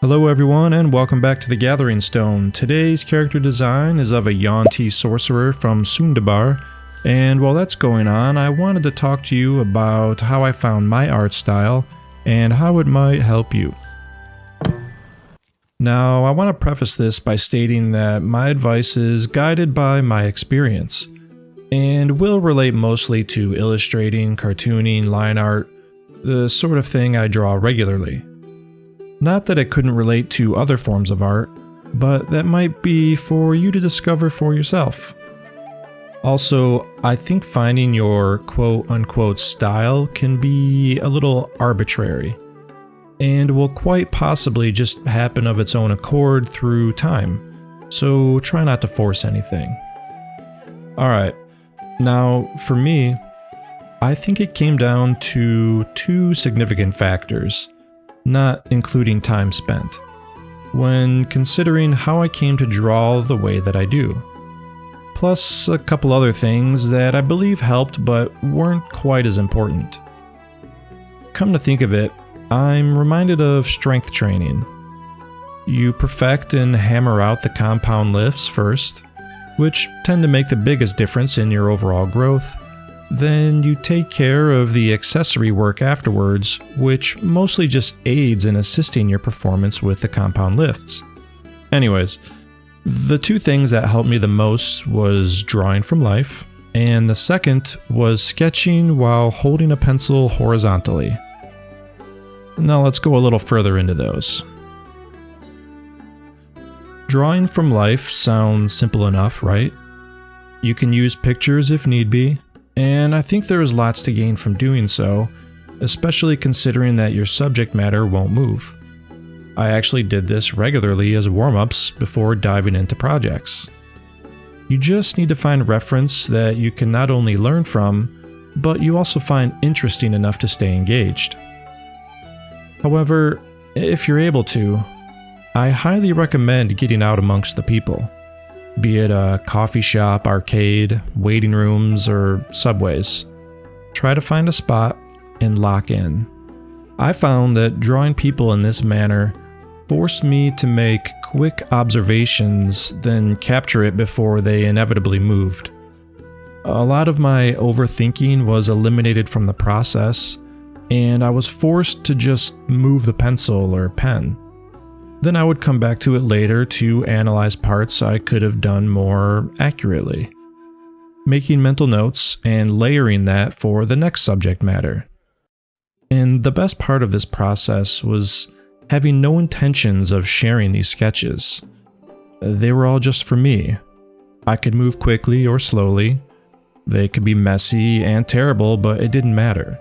Hello everyone and welcome back to the Gathering Stone. Today's character design is of a Yuan-Ti sorcerer from Sundabar, and while that's going on, I wanted to talk to you about how I found my art style and how it might help you. Now, I want to preface this by stating that my advice is guided by my experience, and will relate mostly to illustrating, cartooning, line art, the sort of thing I draw regularly. Not that it couldn't relate to other forms of art, but that might be for you to discover for yourself. Also, I think finding your quote-unquote style can be a little arbitrary, and will quite possibly just happen of its own accord through time, so try not to force anything. Alright, now for me, I think it came down to two significant factors, not including time spent, when considering how I came to draw the way that I do. Plus a couple other things that I believe helped but weren't quite as important. Come to think of it, I'm reminded of strength training. You perfect and hammer out the compound lifts first, which tend to make the biggest difference in your overall growth. Then you take care of the accessory work afterwards, which mostly just aids in assisting your performance with the compound lifts. Anyways, the two things that helped me the most was drawing from life, and the second was sketching while holding a pencil horizontally. Now let's go a little further into those. Drawing from life sounds simple enough, right? You can use pictures if need be, and I think there is lots to gain from doing so, especially considering that your subject matter won't move. I actually did this regularly as warm-ups before diving into projects. You just need to find a reference that you can not only learn from, but you also find interesting enough to stay engaged. However, if you're able to, I highly recommend getting out amongst the people. Be it a coffee shop, arcade, waiting rooms, or subways. Try to find a spot and lock in. I found that drawing people in this manner forced me to make quick observations, then capture it before they inevitably moved. A lot of my overthinking was eliminated from the process, and I was forced to just move the pencil or pen. Then I would come back to it later to analyze parts I could have done more accurately, making mental notes and layering that for the next subject matter. And the best part of this process was having no intentions of sharing these sketches. They were all just for me. I could move quickly or slowly. They could be messy and terrible, but it didn't matter.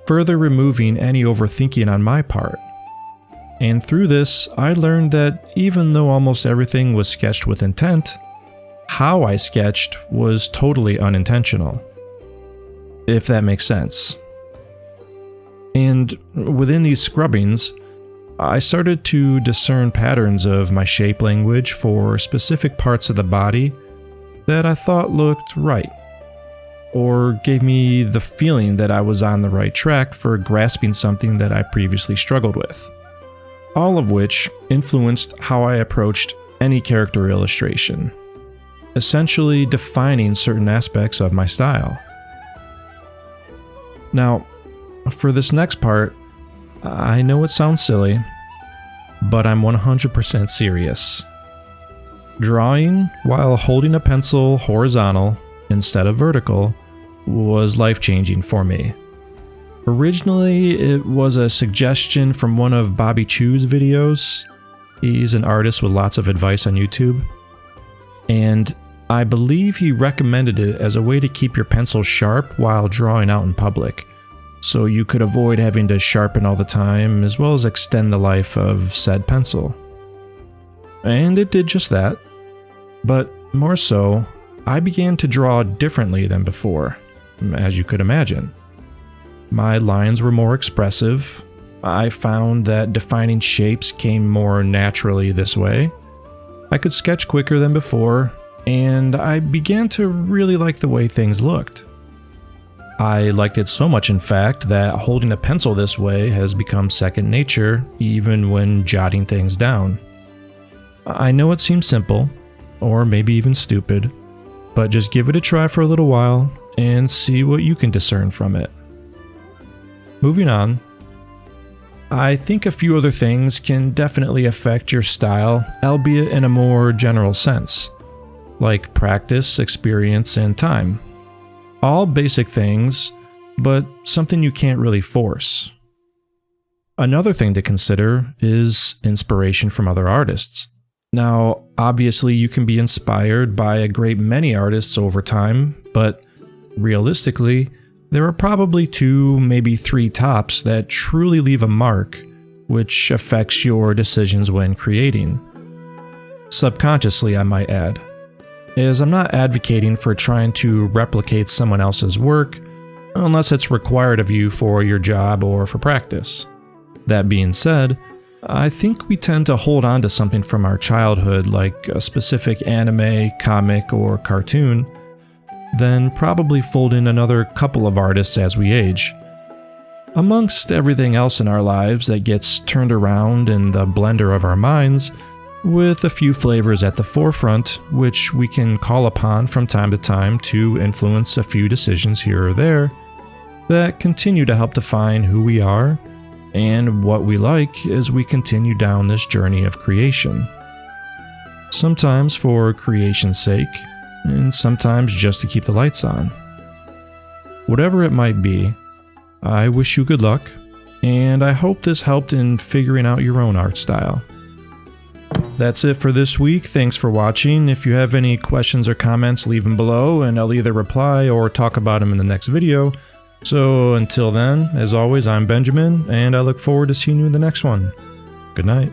Further removing any overthinking on my part. And through this, I learned that even though almost everything was sketched with intent, how I sketched was totally unintentional. If that makes sense. And within these scrubbings, I started to discern patterns of my shape language for specific parts of the body that I thought looked right, or gave me the feeling that I was on the right track for grasping something that I previously struggled with. All of which influenced how I approached any character illustration, essentially defining certain aspects of my style. Now, for this next part, I know it sounds silly, but I'm 100% serious. Drawing while holding a pencil horizontal instead of vertical was life-changing for me. Originally, it was a suggestion from one of Bobby Chu's videos. He's an artist with lots of advice on YouTube. And I believe he recommended it as a way to keep your pencil sharp while drawing out in public, so you could avoid having to sharpen all the time, as well as extend the life of said pencil. And it did just that. But more so, I began to draw differently than before, as you could imagine. My lines were more expressive. I found that defining shapes came more naturally this way. I could sketch quicker than before, and I began to really like the way things looked. I liked it so much, in fact, that holding a pencil this way has become second nature, even when jotting things down. I know it seems simple, or maybe even stupid, but just give it a try for a little while and see what you can discern from it. Moving on, I think a few other things can definitely affect your style, albeit in a more general sense, like practice, experience, and time. All basic things, but something you can't really force. Another thing to consider is inspiration from other artists. Now, obviously you can be inspired by a great many artists over time, but realistically, there are probably 2, maybe 3 tops that truly leave a mark, which affects your decisions when creating. Subconsciously, I might add, as I'm not advocating for trying to replicate someone else's work, unless it's required of you for your job or for practice. That being said, I think we tend to hold on to something from our childhood, like a specific anime, comic, or cartoon, then probably fold in another couple of artists as we age. Amongst everything else in our lives that gets turned around in the blender of our minds, with a few flavors at the forefront, which we can call upon from time to time to influence a few decisions here or there, that continue to help define who we are and what we like as we continue down this journey of creation. Sometimes for creation's sake, and sometimes just to keep the lights on. Whatever it might be, I wish you good luck, and I hope this helped in figuring out your own art style. That's it for this week. Thanks for watching. If you have any questions or comments, leave them below, and I'll either reply or talk about them in the next video. So until then, as always, I'm Benjamin, and I look forward to seeing you in the next one. Good night.